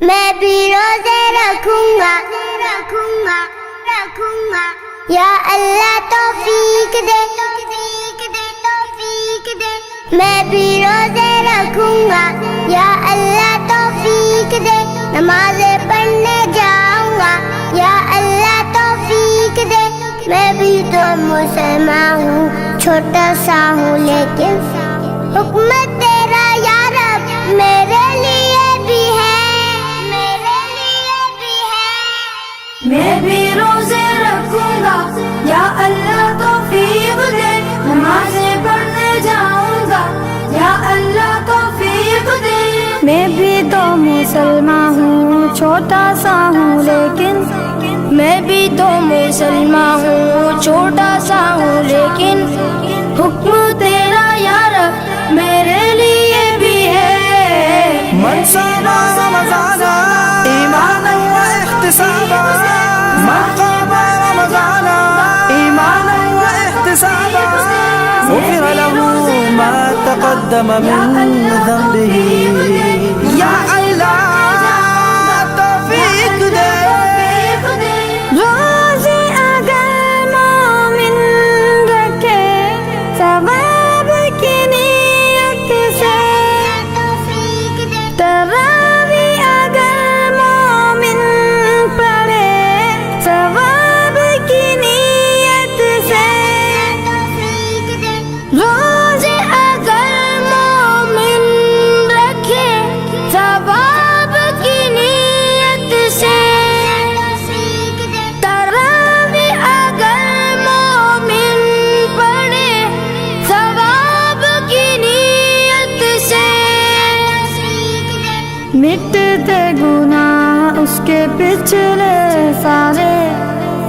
میں بھی روزے رکھوں گا یا اللہ توفیق دے میں بھی روزے رکھوں گا یا اللہ توفیق دے نمازیں پڑھنے جاؤں گا یا اللہ توفیق دے میں بھی تو مسلمان ہوں چھوٹا سا ہوں لیکن حکم تیرا یا رب میرے لیے بھی ہے میں بھی روزے رکھوں گا یا اللہ توفیق دے نمازیں پڑھنے جاؤں گا یا اللہ توفیق دے میں بھی تو مسلمان ہوں چھوٹا سا ہوں لیکن میں بھی تو مسلمان ہوں چھوٹا سا ہوں لیکن حکم تیرا یا رب میرے لیے بھی ہے من صام رمضان ایمانا واحتسابا من قام رمضان ایمانا واحتسابا غفر له ما تقدم من ذنبه یا اللہ توفیق دے روزے اگر مومن رکھے ثواب کی نیت سے تراوی اگر مومن پڑھے ثواب کی نیت سے روزے اگر مومن رکھے ثواب کی نیت سے تراوی اگر مومن پڑھے ثواب کی نیت سے مٹتے گناہ اس کے پچھلے سارے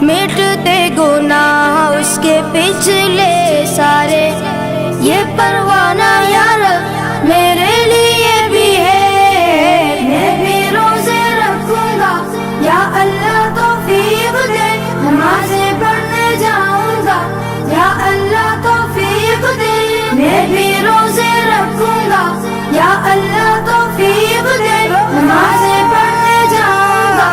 مٹتے گناہ اس کے پچھلے سارے یہ پروانہ یا رب میرے لیے بھی ہے میں بھی روزے رکھوں گا یا اللہ توفیق دے نمازیں پڑھنے جاؤں گا یا اللہ توفیق دے میں بھی روزے رکھوں گا یا اللہ توفیق دے نمازیں پڑھنے جاؤں گا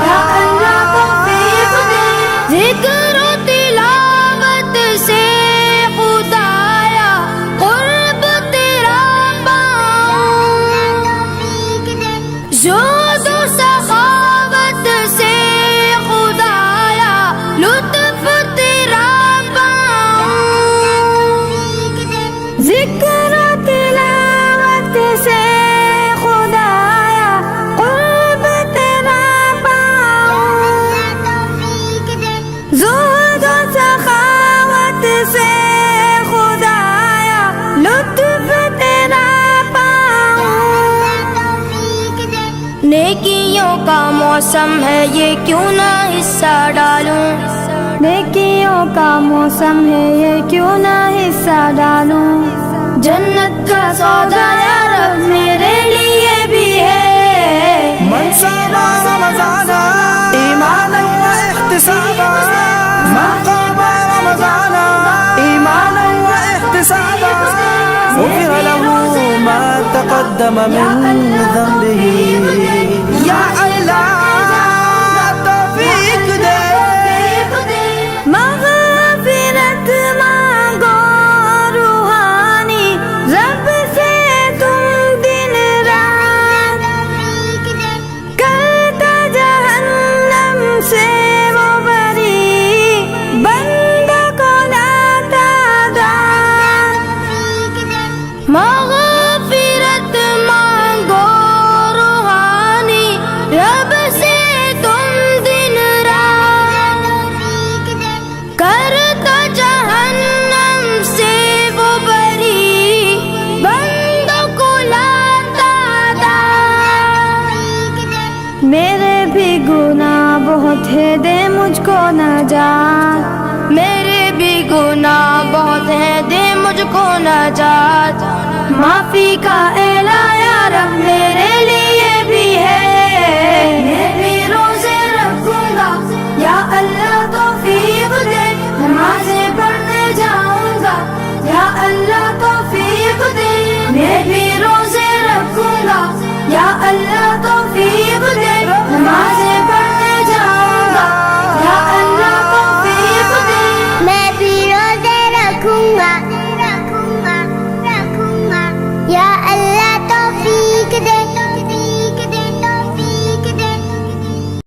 یا اللہ توفیق دے ذکر و تلاوت سے خدایا قرب تیرا پاؤں زہد و سخاوت سے خدایا لطف تیرا پاؤں ذکر و تلاوت سے خدایا قرب تیرا پاؤں زہد و سخاوت سے خدایا لطف تیرا پاؤں نیکیوں کا موسم ہے یہ کیوں نہ حصہ ڈالوں نیکیوں کا موسم ہے یہ کیوں نہ حصہ ڈالوں جنت کا سودا یا رب میرے لیے بھی ہے من صام رمضان ایمانا واحتسابا من قام رمضان ایمانا واحتسابا غفر له ما تقدم من ذنبه یا اللہ توفیق دے مغفرت مانگو روحانی رب سے تم دن رات کرتا جہنم سے وہ بری بندوں کو لاتا دار مغفرت مانگو روحانی رب سے تم دن رات کرتا جہنم سے وہ بری بندوں کو لاتا دار میرے بھی گناہ بہت ہے دے مجھ کو نجات میرے بھی گناہ بہت ہے دے مجھ کو نجات معافی کا اعلان یا رب میرے لیے بھی ہے میں بھی روزے رکھوں گا یا اللہ توفیق دے نمازیں پڑھنے جاؤں گا یا اللہ توفیق دے میں بھی روزے رکھوں گا یا اللہ